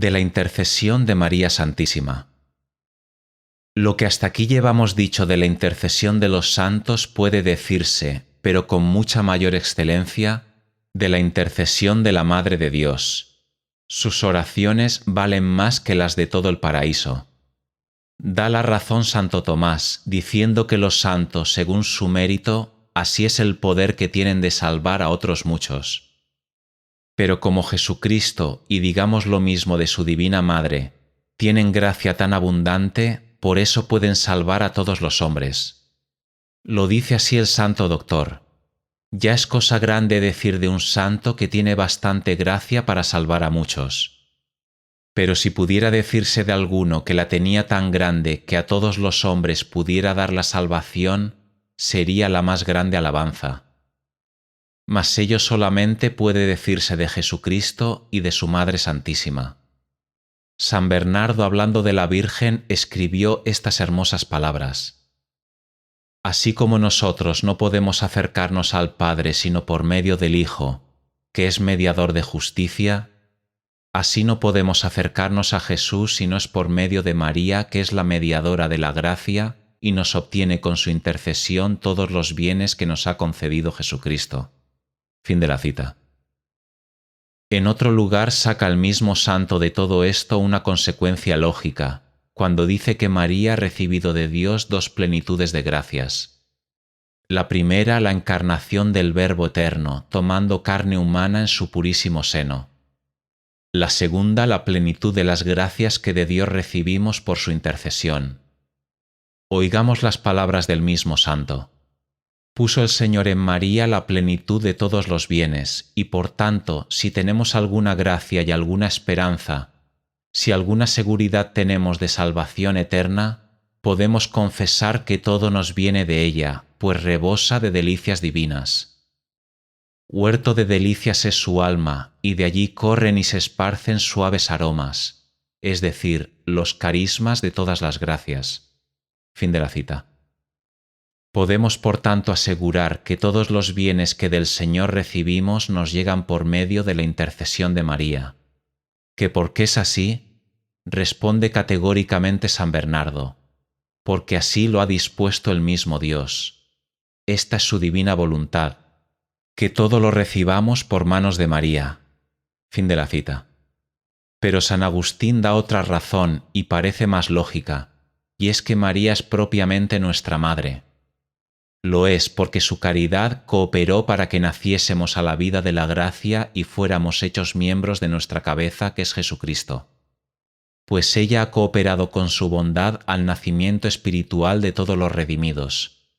De la intercesión de María Santísima. Lo que hasta aquí llevamos dicho de la intercesión de los santos puede decirse, pero con mucha mayor excelencia, de la intercesión de la Madre de Dios. Sus oraciones valen más que las de todo el paraíso. Da la razón Santo Tomás, diciendo que los santos, según su mérito, así es el poder que tienen de salvar a otros muchos. Pero como Jesucristo, y digamos lo mismo de su Divina Madre, tienen gracia tan abundante, por eso pueden salvar a todos los hombres. Lo dice así el Santo Doctor. Ya es cosa grande decir de un santo que tiene bastante gracia para salvar a muchos. Pero si pudiera decirse de alguno que la tenía tan grande que a todos los hombres pudiera dar la salvación, sería la más grande alabanza. Mas ello solamente puede decirse de Jesucristo y de su Madre Santísima. San Bernardo, hablando de la Virgen, escribió estas hermosas palabras. Así como nosotros no podemos acercarnos al Padre sino por medio del Hijo, que es mediador de justicia, así no podemos acercarnos a Jesús si no es por medio de María, que es la mediadora de la gracia y nos obtiene con su intercesión todos los bienes que nos ha concedido Jesucristo. Fin de la cita. En otro lugar saca el mismo santo de todo esto una consecuencia lógica, cuando dice que María ha recibido de Dios dos plenitudes de gracias. La primera, la encarnación del Verbo eterno, tomando carne humana en su purísimo seno. La segunda, la plenitud de las gracias que de Dios recibimos por su intercesión. Oigamos las palabras del mismo santo. Puso el Señor en María la plenitud de todos los bienes, y por tanto, si tenemos alguna gracia y alguna esperanza, si alguna seguridad tenemos de salvación eterna, podemos confesar que todo nos viene de ella, pues rebosa de delicias divinas. Huerto de delicias es su alma, y de allí corren y se esparcen suaves aromas, es decir, los carismas de todas las gracias. Fin de la cita. Podemos por tanto asegurar que todos los bienes que del Señor recibimos nos llegan por medio de la intercesión de María. ¿Que por qué es así? Responde categóricamente San Bernardo, porque así lo ha dispuesto el mismo Dios. Esta es su divina voluntad, que todo lo recibamos por manos de María. Fin de la cita. Pero San Agustín da otra razón y parece más lógica, y es que María es propiamente nuestra Madre. Lo es porque su caridad cooperó para que naciésemos a la vida de la gracia y fuéramos hechos miembros de nuestra cabeza, que es Jesucristo. Pues ella ha cooperado con su bondad al nacimiento espiritual de todos los redimidos.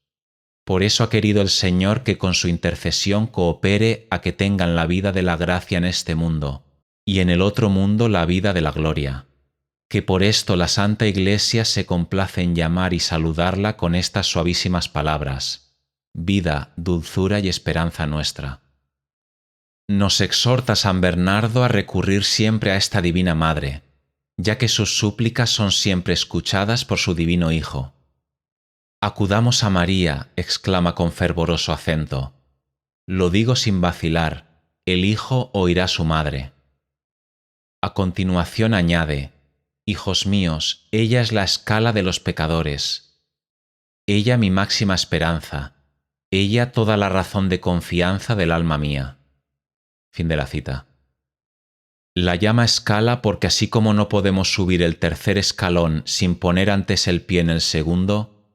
Por eso ha querido el Señor que con su intercesión coopere a que tengan la vida de la gracia en este mundo, y en el otro mundo la vida de la gloria. Que por esto la Santa Iglesia se complace en llamar y saludarla con estas suavísimas palabras: vida, dulzura y esperanza nuestra. Nos exhorta San Bernardo a recurrir siempre a esta Divina Madre, ya que sus súplicas son siempre escuchadas por su Divino Hijo. Acudamos a María, exclama con fervoroso acento. Lo digo sin vacilar, el Hijo oirá a su Madre. A continuación añade: hijos míos, ella es la escala de los pecadores. Ella mi máxima esperanza. Ella toda la razón de confianza del alma mía. Fin de la cita. La llama escala porque así como no podemos subir el tercer escalón sin poner antes el pie en el segundo,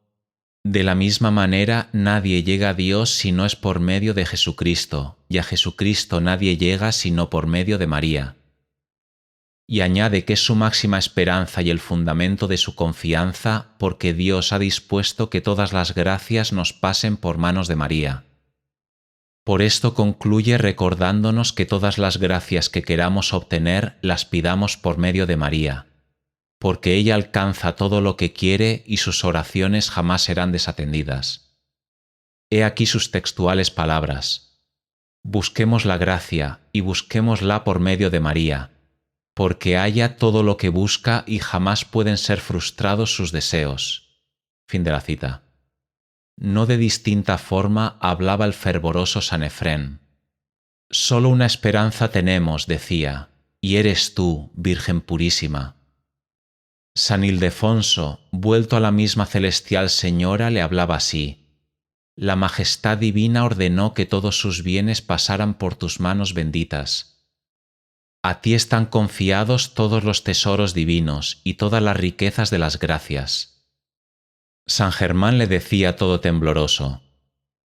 de la misma manera nadie llega a Dios si no es por medio de Jesucristo, y a Jesucristo nadie llega sino por medio de María. Y añade que es su máxima esperanza y el fundamento de su confianza porque Dios ha dispuesto que todas las gracias nos pasen por manos de María. Por esto concluye recordándonos que todas las gracias que queramos obtener las pidamos por medio de María, porque ella alcanza todo lo que quiere y sus oraciones jamás serán desatendidas. He aquí sus textuales palabras: busquemos la gracia y busquémosla por medio de María, porque haya todo lo que busca y jamás pueden ser frustrados sus deseos. Fin de la cita. No de distinta forma hablaba el fervoroso San Efrén. Solo una esperanza tenemos, decía, y eres tú, Virgen purísima. San Ildefonso, vuelto a la misma celestial Señora, le hablaba así: la majestad divina ordenó que todos sus bienes pasaran por tus manos benditas. A ti están confiados todos los tesoros divinos y todas las riquezas de las gracias. San Germán le decía todo tembloroso: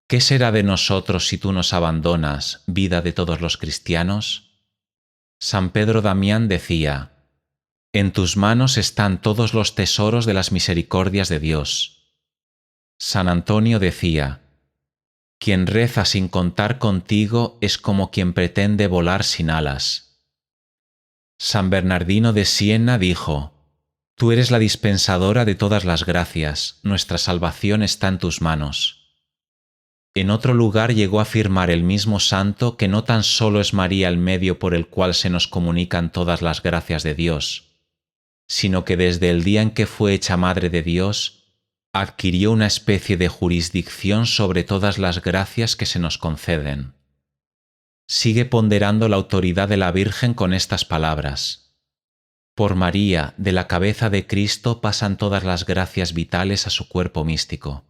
¿qué será de nosotros si tú nos abandonas, vida de todos los cristianos? San Pedro Damián decía: en tus manos están todos los tesoros de las misericordias de Dios. San Antonio decía: quien reza sin contar contigo es como quien pretende volar sin alas. San Bernardino de Siena dijo: tú eres la dispensadora de todas las gracias, nuestra salvación está en tus manos. En otro lugar llegó a afirmar el mismo santo que no tan solo es María el medio por el cual se nos comunican todas las gracias de Dios, sino que desde el día en que fue hecha Madre de Dios, adquirió una especie de jurisdicción sobre todas las gracias que se nos conceden. Sigue ponderando la autoridad de la Virgen con estas palabras: por María, de la cabeza de Cristo pasan todas las gracias vitales a su cuerpo místico.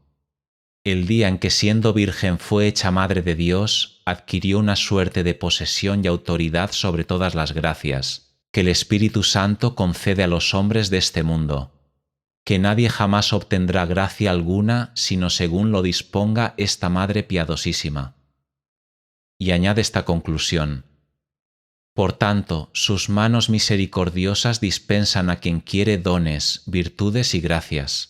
El día en que siendo Virgen fue hecha Madre de Dios, adquirió una suerte de posesión y autoridad sobre todas las gracias que el Espíritu Santo concede a los hombres de este mundo, que nadie jamás obtendrá gracia alguna sino según lo disponga esta Madre piadosísima. Y añade esta conclusión: por tanto, sus manos misericordiosas dispensan a quien quiere dones, virtudes y gracias.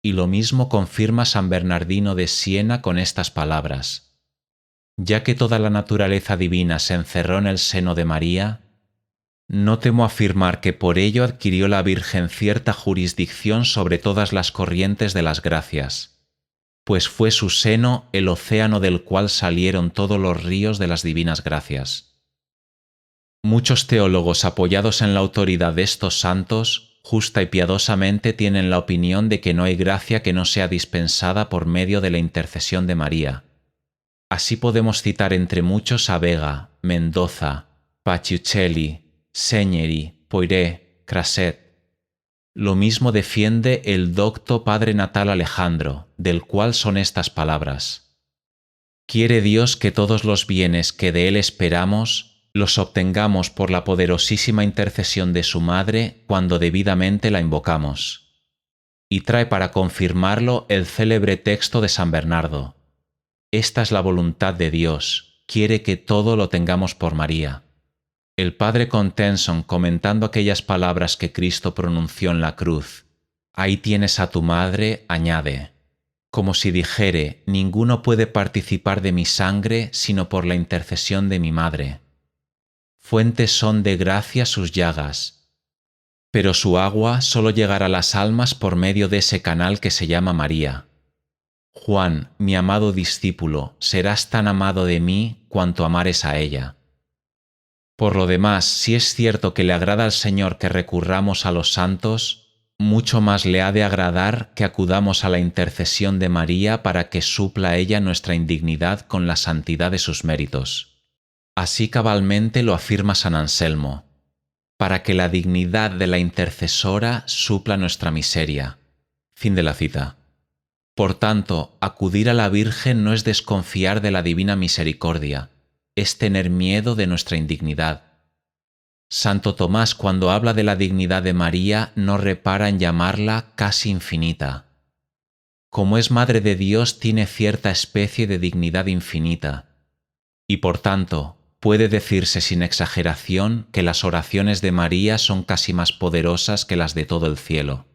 Y lo mismo confirma San Bernardino de Siena con estas palabras: ya que toda la naturaleza divina se encerró en el seno de María, no temo afirmar que por ello adquirió la Virgen cierta jurisdicción sobre todas las corrientes de las gracias, pues fue su seno el océano del cual salieron todos los ríos de las divinas gracias. Muchos teólogos, apoyados en la autoridad de estos santos, justa y piadosamente tienen la opinión de que no hay gracia que no sea dispensada por medio de la intercesión de María. Así podemos citar entre muchos a Vega, Mendoza, Paciuchelli, Segneri, Poiré, Crasset. Lo mismo defiende el docto Padre Natal Alejandro, del cual son estas palabras: quiere Dios que todos los bienes que de Él esperamos los obtengamos por la poderosísima intercesión de su Madre cuando debidamente la invocamos. Y trae para confirmarlo el célebre texto de San Bernardo: esta es la voluntad de Dios, quiere que todo lo tengamos por María. El padre Contenson, comentando aquellas palabras que Cristo pronunció en la cruz: ahí tienes a tu madre, añade, como si dijere: ninguno puede participar de mi sangre sino por la intercesión de mi madre. Fuentes son de gracia sus llagas, pero su agua solo llegará a las almas por medio de ese canal que se llama María. Juan, mi amado discípulo, serás tan amado de mí cuanto amares a ella. Por lo demás, si es cierto que le agrada al Señor que recurramos a los santos, mucho más le ha de agradar que acudamos a la intercesión de María para que supla ella nuestra indignidad con la santidad de sus méritos. Así cabalmente lo afirma San Anselmo: para que la dignidad de la intercesora supla nuestra miseria. Fin de la cita. Por tanto, acudir a la Virgen no es desconfiar de la divina misericordia, es tener miedo de nuestra indignidad. Santo Tomás, cuando habla de la dignidad de María, no repara en llamarla casi infinita. Como es Madre de Dios, tiene cierta especie de dignidad infinita, y por tanto, puede decirse sin exageración que las oraciones de María son casi más poderosas que las de todo el cielo.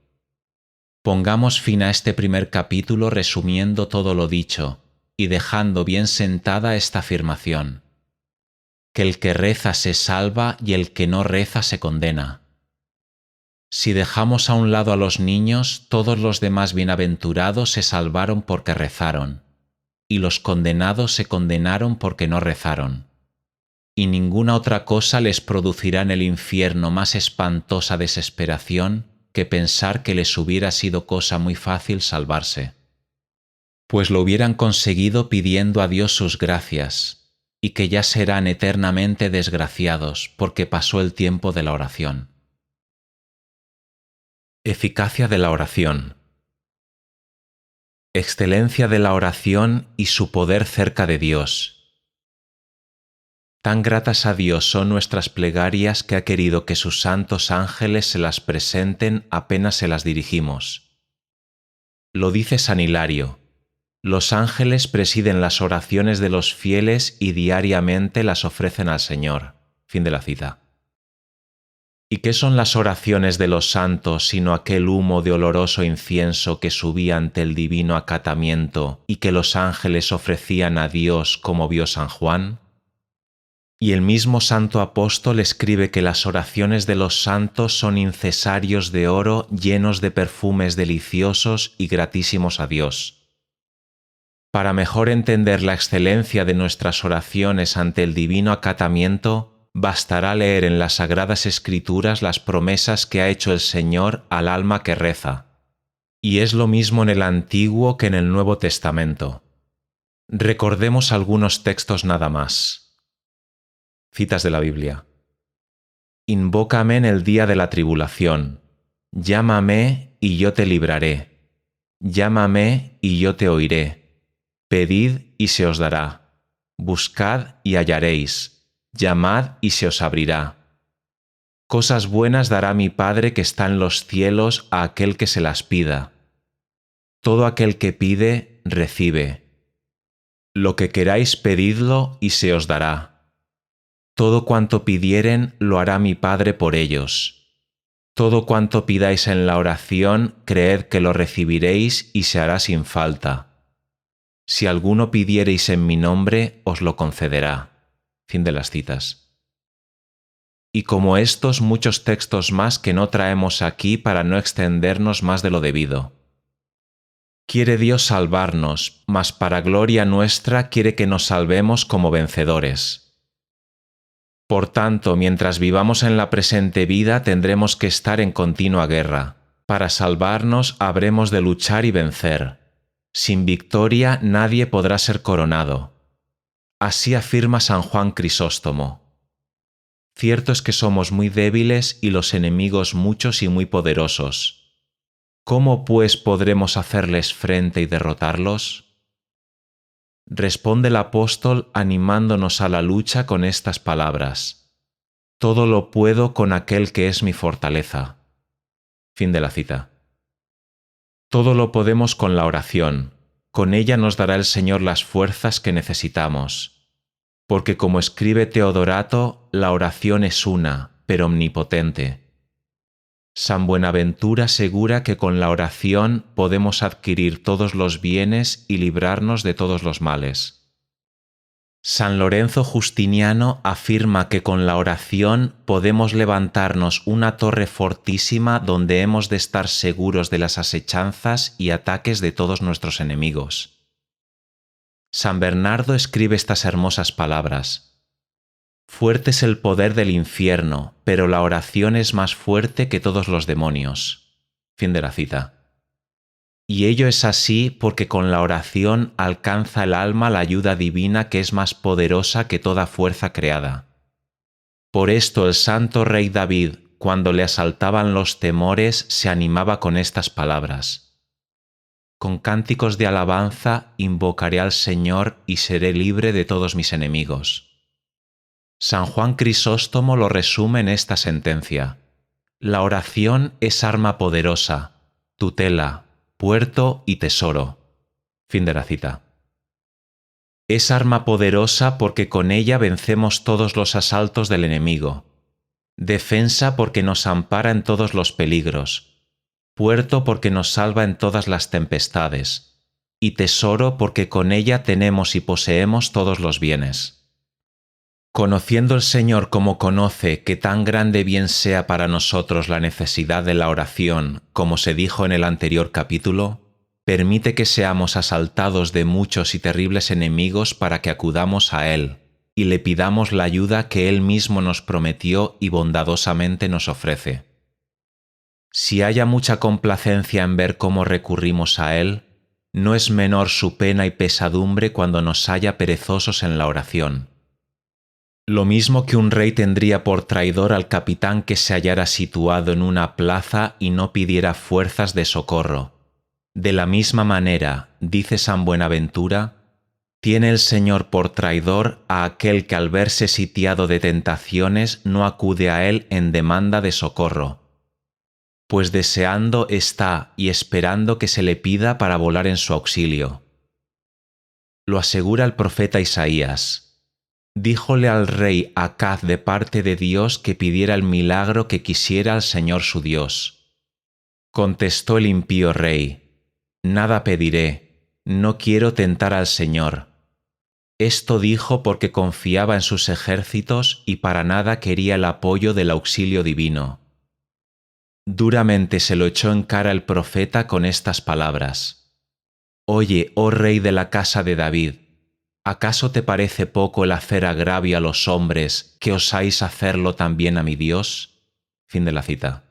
Pongamos fin a este primer capítulo resumiendo todo lo dicho y dejando bien sentada esta afirmación: que el que reza se salva y el que no reza se condena. Si dejamos a un lado a los niños, todos los demás bienaventurados se salvaron porque rezaron, y los condenados se condenaron porque no rezaron. Y ninguna otra cosa les producirá en el infierno más espantosa desesperación que pensar que les hubiera sido cosa muy fácil salvarse. Pues lo hubieran conseguido pidiendo a Dios sus gracias, y que ya serán eternamente desgraciados porque pasó el tiempo de la oración. Eficacia de la oración. Excelencia de la oración y su poder cerca de Dios. Tan gratas a Dios son nuestras plegarias que ha querido que sus santos ángeles se las presenten apenas se las dirigimos. Lo dice San Hilario: los ángeles presiden las oraciones de los fieles y diariamente las ofrecen al Señor. Fin de la cita. ¿Y qué son las oraciones de los santos sino aquel humo de oloroso incienso que subía ante el divino acatamiento y que los ángeles ofrecían a Dios, como vio San Juan? Y el mismo santo apóstol escribe que las oraciones de los santos son incensarios de oro llenos de perfumes deliciosos y gratísimos a Dios. Para mejor entender la excelencia de nuestras oraciones ante el divino acatamiento, bastará leer en las Sagradas Escrituras las promesas que ha hecho el Señor al alma que reza. Y es lo mismo en el Antiguo que en el Nuevo Testamento. Recordemos algunos textos nada más. Citas de la Biblia. Invócame en el día de la tribulación. Llámame y yo te libraré. Llámame y yo te oiré. Pedid y se os dará. Buscad y hallaréis. Llamad y se os abrirá. Cosas buenas dará mi Padre que está en los cielos a aquel que se las pida. Todo aquel que pide, recibe. Lo que queráis pedidlo y se os dará. Todo cuanto pidieren lo hará mi Padre por ellos. Todo cuanto pidáis en la oración, creed que lo recibiréis y se hará sin falta. Si alguno pidiereis en mi nombre, os lo concederá. Fin de las citas. Y como estos, muchos textos más que no traemos aquí para no extendernos más de lo debido. Quiere Dios salvarnos, mas para gloria nuestra quiere que nos salvemos como vencedores. Por tanto, mientras vivamos en la presente vida tendremos que estar en continua guerra. Para salvarnos habremos de luchar y vencer. Sin victoria nadie podrá ser coronado. Así afirma San Juan Crisóstomo. Cierto es que somos muy débiles y los enemigos muchos y muy poderosos. ¿Cómo pues podremos hacerles frente y derrotarlos? Responde el apóstol animándonos a la lucha con estas palabras: todo lo puedo con aquel que es mi fortaleza. Fin de la cita. Todo lo podemos con la oración. Con ella nos dará el Señor las fuerzas que necesitamos. Porque como escribe Teodorato, la oración es una, pero omnipotente. San Buenaventura asegura que con la oración podemos adquirir todos los bienes y librarnos de todos los males. San Lorenzo Justiniano afirma que con la oración podemos levantarnos una torre fortísima donde hemos de estar seguros de las asechanzas y ataques de todos nuestros enemigos. San Bernardo escribe estas hermosas palabras: fuerte es el poder del infierno, pero la oración es más fuerte que todos los demonios. Fin de la cita. Y ello es así porque con la oración alcanza el alma la ayuda divina que es más poderosa que toda fuerza creada. Por esto el santo rey David, cuando le asaltaban los temores, se animaba con estas palabras: con cánticos de alabanza invocaré al Señor y seré libre de todos mis enemigos. San Juan Crisóstomo lo resume en esta sentencia: la oración es arma poderosa, tutela, puerto y tesoro. Fin de la cita. Es arma poderosa porque con ella vencemos todos los asaltos del enemigo. Defensa porque nos ampara en todos los peligros. Puerto porque nos salva en todas las tempestades. Y tesoro porque con ella tenemos y poseemos todos los bienes. Conociendo el Señor como conoce que tan grande bien sea para nosotros la necesidad de la oración, como se dijo en el anterior capítulo, permite que seamos asaltados de muchos y terribles enemigos para que acudamos a Él y le pidamos la ayuda que Él mismo nos prometió y bondadosamente nos ofrece. Si haya mucha complacencia en ver cómo recurrimos a Él, no es menor su pena y pesadumbre cuando nos halla perezosos en la oración. Lo mismo que un rey tendría por traidor al capitán que se hallara situado en una plaza y no pidiera fuerzas de socorro. De la misma manera, dice San Buenaventura, tiene el Señor por traidor a aquel que al verse sitiado de tentaciones no acude a él en demanda de socorro, pues deseando está y esperando que se le pida para volar en su auxilio. Lo asegura el profeta Isaías. Díjole al rey Acaz de parte de Dios que pidiera el milagro que quisiera al Señor su Dios. Contestó el impío rey: nada pediré, no quiero tentar al Señor. Esto dijo porque confiaba en sus ejércitos y para nada quería el apoyo del auxilio divino. Duramente se lo echó en cara el profeta con estas palabras: Oye, oh rey de la casa de David, ¿acaso te parece poco el hacer agravio a los hombres que osáis hacerlo también a mi Dios? Fin de la cita.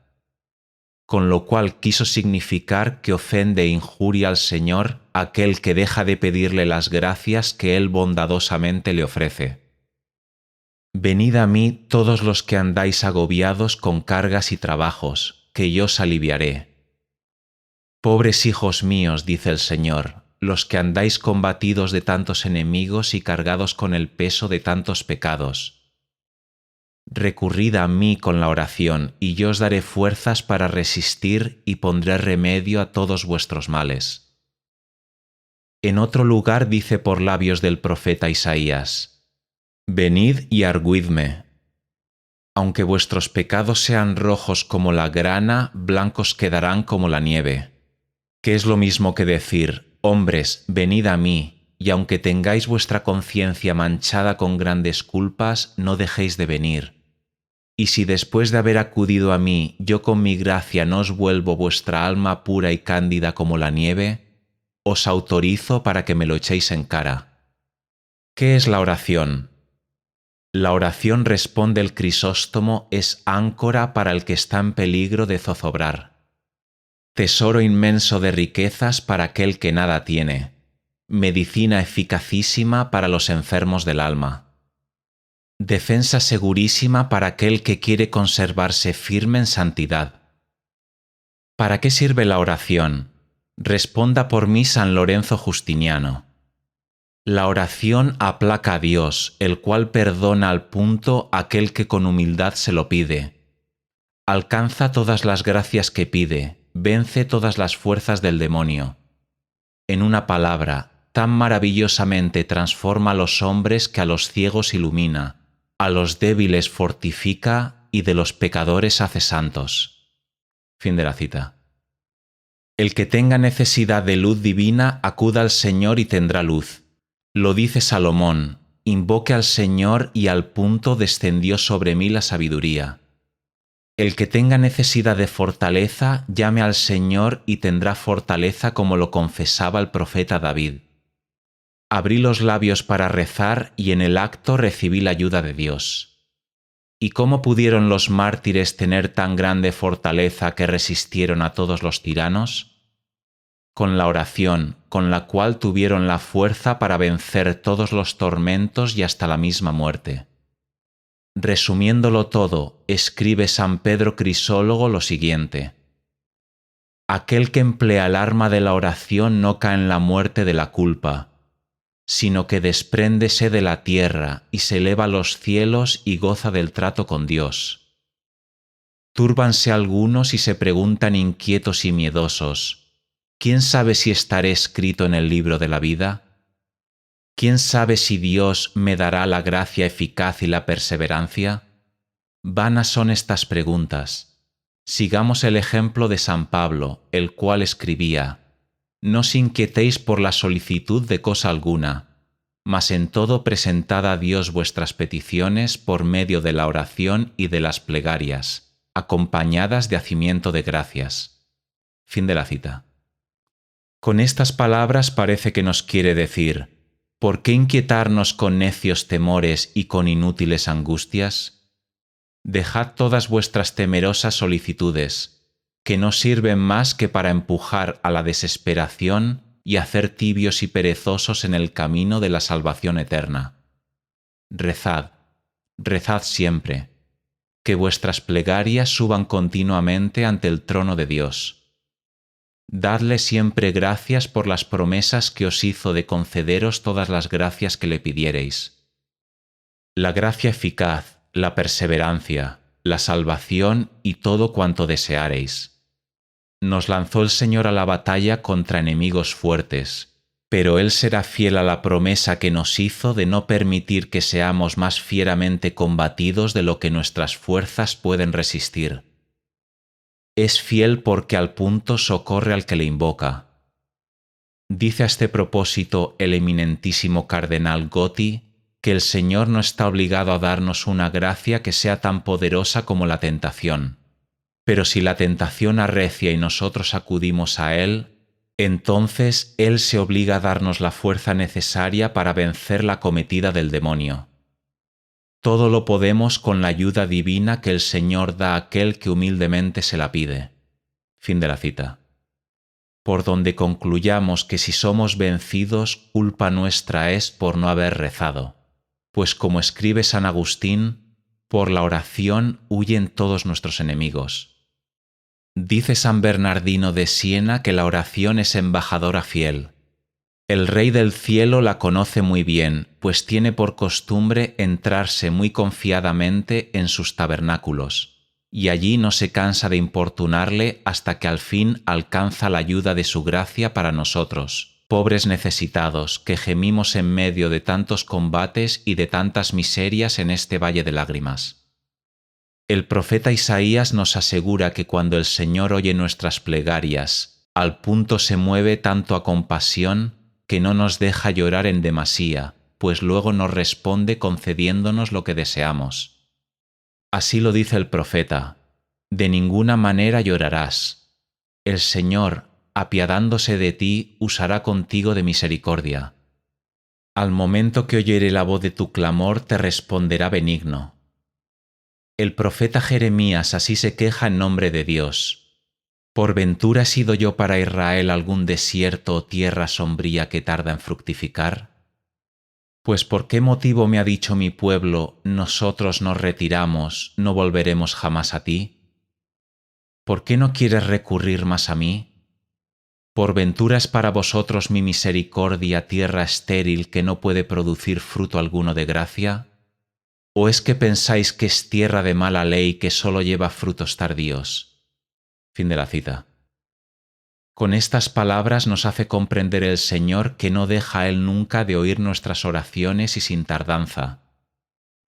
Con lo cual quiso significar que ofende e injuria al Señor aquel que deja de pedirle las gracias que Él bondadosamente le ofrece. Venid a mí todos los que andáis agobiados con cargas y trabajos, que yo os aliviaré. Pobres hijos míos, dice el Señor, los que andáis combatidos de tantos enemigos y cargados con el peso de tantos pecados. Recurrid a mí con la oración, y yo os daré fuerzas para resistir y pondré remedio a todos vuestros males. En otro lugar dice por labios del profeta Isaías: Venid y argüidme. Aunque vuestros pecados sean rojos como la grana, blancos quedarán como la nieve. Que es lo mismo que decir: hombres, venid a mí, y aunque tengáis vuestra conciencia manchada con grandes culpas, no dejéis de venir. Y si después de haber acudido a mí, yo con mi gracia no os vuelvo vuestra alma pura y cándida como la nieve, os autorizo para que me lo echéis en cara. ¿Qué es la oración? La oración, responde el Crisóstomo, es áncora para el que está en peligro de zozobrar. Tesoro inmenso de riquezas para aquel que nada tiene, medicina eficacísima para los enfermos del alma, defensa segurísima para aquel que quiere conservarse firme en santidad. ¿Para qué sirve la oración? Responda por mí San Lorenzo Justiniano. La oración aplaca a Dios, el cual perdona al punto aquel que con humildad se lo pide. Alcanza todas las gracias que pide, vence todas las fuerzas del demonio. En una palabra, tan maravillosamente transforma a los hombres que a los ciegos ilumina, a los débiles fortifica y de los pecadores hace santos. Fin de la cita. El que tenga necesidad de luz divina, acuda al Señor y tendrá luz. Lo dice Salomón: invoque al Señor y al punto descendió sobre mí la sabiduría. El que tenga necesidad de fortaleza, llame al Señor y tendrá fortaleza, como lo confesaba el profeta David. Abrí los labios para rezar y en el acto recibí la ayuda de Dios. ¿Y cómo pudieron los mártires tener tan grande fortaleza que resistieron a todos los tiranos? Con la oración, con la cual tuvieron la fuerza para vencer todos los tormentos y hasta la misma muerte. Resumiéndolo todo, escribe San Pedro Crisólogo lo siguiente: aquel que emplea el arma de la oración no cae en la muerte de la culpa, sino que despréndese de la tierra y se eleva a los cielos y goza del trato con Dios. Túrbanse algunos y se preguntan inquietos y miedosos: ¿quién sabe si estaré escrito en el libro de la vida? ¿Quién sabe si Dios me dará la gracia eficaz y la perseverancia? Vanas son estas preguntas. Sigamos el ejemplo de San Pablo, el cual escribía: no os inquietéis por la solicitud de cosa alguna, mas en todo presentad a Dios vuestras peticiones por medio de la oración y de las plegarias, acompañadas de hacimiento de gracias. Fin de la cita. Con estas palabras parece que nos quiere decir: ¿por qué inquietarnos con necios temores y con inútiles angustias? Dejad todas vuestras temerosas solicitudes, que no sirven más que para empujar a la desesperación y hacer tibios y perezosos en el camino de la salvación eterna. Rezad: rezad siempre, que vuestras plegarias suban continuamente ante el trono de Dios. Dadle siempre gracias por las promesas que os hizo de concederos todas las gracias que le pidiereis. La gracia eficaz, la perseverancia, la salvación y todo cuanto deseareis. Nos lanzó el Señor a la batalla contra enemigos fuertes, pero Él será fiel a la promesa que nos hizo de no permitir que seamos más fieramente combatidos de lo que nuestras fuerzas pueden resistir. Es fiel porque al punto socorre al que le invoca. Dice a este propósito el eminentísimo cardenal Gotti que el Señor no está obligado a darnos una gracia que sea tan poderosa como la tentación. Pero si la tentación arrecia y nosotros acudimos a Él, entonces Él se obliga a darnos la fuerza necesaria para vencer la acometida del demonio. Todo lo podemos con la ayuda divina que el Señor da a aquel que humildemente se la pide. Fin de la cita. Por donde concluyamos que si somos vencidos, culpa nuestra es por no haber rezado, pues como escribe San Agustín, por la oración huyen todos nuestros enemigos. Dice San Bernardino de Siena que la oración es embajadora fiel. El Rey del Cielo la conoce muy bien, pues tiene por costumbre entrarse muy confiadamente en sus tabernáculos, y allí no se cansa de importunarle hasta que al fin alcanza la ayuda de su gracia para nosotros, pobres necesitados, que gemimos en medio de tantos combates y de tantas miserias en este valle de lágrimas. El profeta Isaías nos asegura que cuando el Señor oye nuestras plegarias, al punto se mueve tanto a compasión que no nos deja llorar en demasía, pues luego nos responde concediéndonos lo que deseamos. Así lo dice el profeta: de ninguna manera llorarás. El Señor, apiadándose de ti, usará contigo de misericordia. Al momento que oyere la voz de tu clamor, te responderá benigno. El profeta Jeremías así se queja en nombre de Dios: ¿por ventura he sido yo para Israel algún desierto o tierra sombría que tarda en fructificar? Pues ¿por qué motivo me ha dicho mi pueblo, nosotros nos retiramos, no volveremos jamás a ti? ¿Por qué no quieres recurrir más a mí? ¿Por ventura es para vosotros mi misericordia tierra estéril que no puede producir fruto alguno de gracia? ¿O es que pensáis que es tierra de mala ley que solo lleva frutos tardíos? Fin de la cita. Con estas palabras nos hace comprender el Señor que no deja a Él nunca de oír nuestras oraciones y sin tardanza,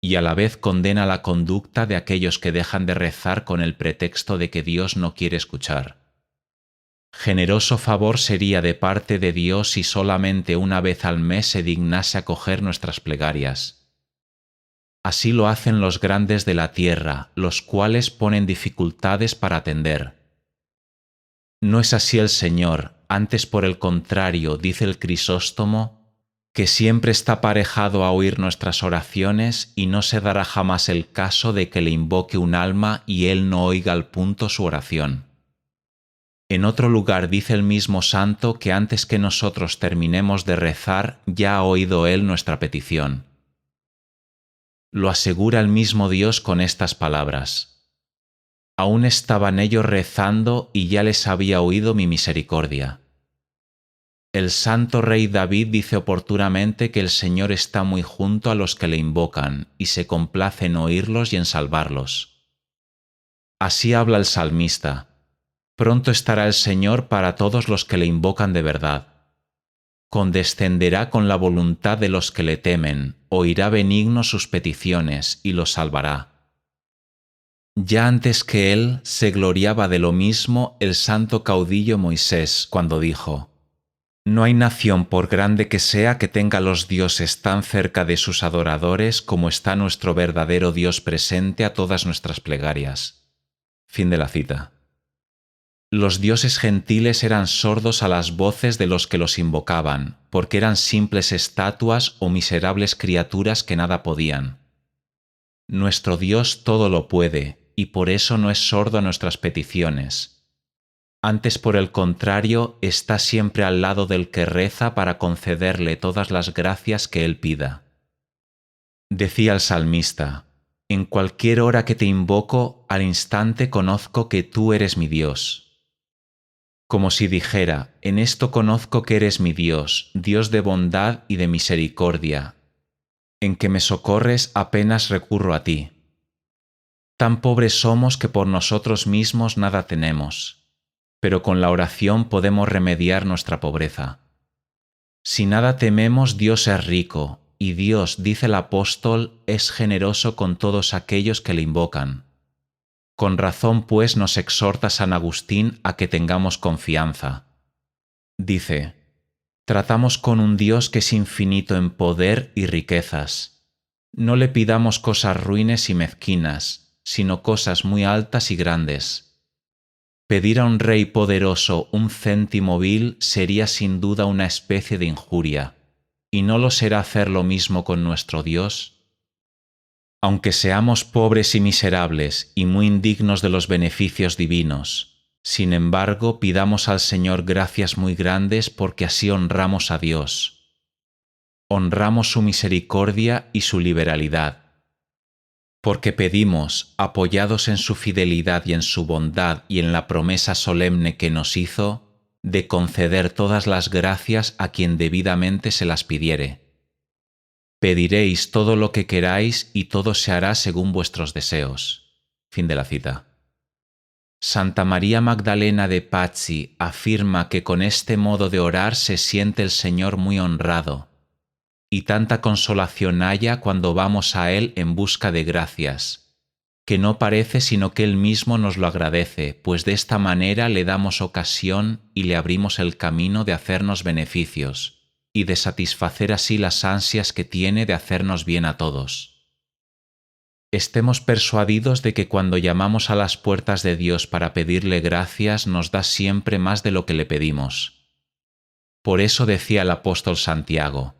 y a la vez condena la conducta de aquellos que dejan de rezar con el pretexto de que Dios no quiere escuchar. Generoso favor sería de parte de Dios si solamente una vez al mes se dignase acoger nuestras plegarias. Así lo hacen los grandes de la tierra, los cuales ponen dificultades para atender. No es así el Señor, antes por el contrario, dice el Crisóstomo, que siempre está aparejado a oír nuestras oraciones y no se dará jamás el caso de que le invoque un alma y Él no oiga al punto su oración. En otro lugar dice el mismo santo que antes que nosotros terminemos de rezar, ya ha oído Él nuestra petición. Lo asegura el mismo Dios con estas palabras: aún estaban ellos rezando y ya les había oído mi misericordia. El santo rey David dice oportunamente que el Señor está muy junto a los que le invocan y se complace en oírlos y en salvarlos. Así habla el salmista: pronto estará el Señor para todos los que le invocan de verdad. Condescenderá con la voluntad de los que le temen, oirá benigno sus peticiones y los salvará. Ya antes que él se gloriaba de lo mismo el santo caudillo Moisés cuando dijo: no hay nación por grande que sea que tenga los dioses tan cerca de sus adoradores como está nuestro verdadero Dios presente a todas nuestras plegarias. Fin de la cita. Los dioses gentiles eran sordos a las voces de los que los invocaban, porque eran simples estatuas o miserables criaturas que nada podían. Nuestro Dios todo lo puede, y por eso no es sordo a nuestras peticiones. Antes, por el contrario, está siempre al lado del que reza para concederle todas las gracias que él pida. Decía el salmista: En cualquier hora que te invoco, al instante conozco que tú eres mi Dios. Como si dijera, en esto conozco que eres mi Dios, Dios de bondad y de misericordia, en que me socorres apenas recurro a ti. Tan pobres somos que por nosotros mismos nada tenemos, pero con la oración podemos remediar nuestra pobreza. Si nada tememos, Dios es rico, y Dios, dice el apóstol, es generoso con todos aquellos que le invocan. Con razón, pues, nos exhorta San Agustín a que tengamos confianza. Dice, tratamos con un Dios que es infinito en poder y riquezas. No le pidamos cosas ruines y mezquinas, sino cosas muy altas y grandes. Pedir a un rey poderoso un céntimo vil sería sin duda una especie de injuria, ¿y no lo será hacer lo mismo con nuestro Dios? Aunque seamos pobres y miserables y muy indignos de los beneficios divinos, sin embargo, pidamos al Señor gracias muy grandes porque así honramos a Dios. Honramos su misericordia y su liberalidad. Porque pedimos, apoyados en su fidelidad y en su bondad y en la promesa solemne que nos hizo, de conceder todas las gracias a quien debidamente se las pidiere. Pediréis todo lo que queráis y todo se hará según vuestros deseos. Fin de la cita. Santa María Magdalena de Pazzi afirma que con este modo de orar se siente el Señor muy honrado, y tanta consolación haya cuando vamos a Él en busca de gracias, que no parece sino que Él mismo nos lo agradece, pues de esta manera le damos ocasión y le abrimos el camino de hacernos beneficios, y de satisfacer así las ansias que tiene de hacernos bien a todos. Estemos persuadidos de que cuando llamamos a las puertas de Dios para pedirle gracias, nos da siempre más de lo que le pedimos. Por eso decía el apóstol Santiago,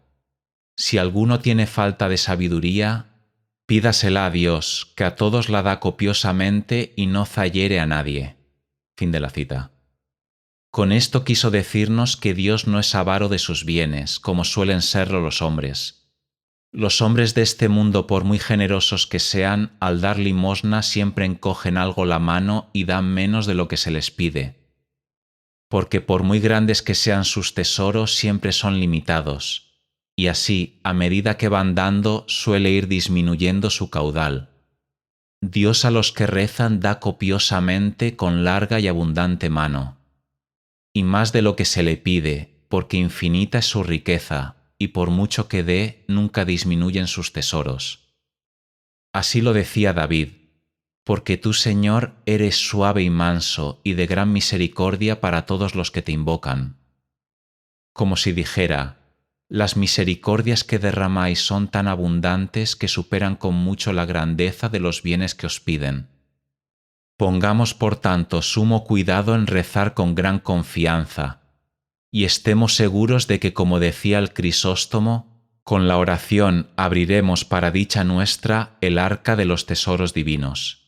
si alguno tiene falta de sabiduría, pídasela a Dios, que a todos la da copiosamente y no zahiere a nadie. Fin de la cita. Con esto quiso decirnos que Dios no es avaro de sus bienes, como suelen serlo los hombres. Los hombres de este mundo, por muy generosos que sean, al dar limosna siempre encogen algo la mano y dan menos de lo que se les pide. Porque por muy grandes que sean sus tesoros, siempre son limitados, y así, a medida que van dando, suele ir disminuyendo su caudal. Dios a los que rezan da copiosamente con larga y abundante mano, y más de lo que se le pide, porque infinita es su riqueza, y por mucho que dé, nunca disminuyen sus tesoros. Así lo decía David, porque tú, Señor, eres suave y manso, y de gran misericordia para todos los que te invocan. Como si dijera, las misericordias que derramáis son tan abundantes que superan con mucho la grandeza de los bienes que os piden. Pongamos, por tanto, sumo cuidado en rezar con gran confianza, y estemos seguros de que, como decía el Crisóstomo, con la oración abriremos para dicha nuestra el arca de los tesoros divinos.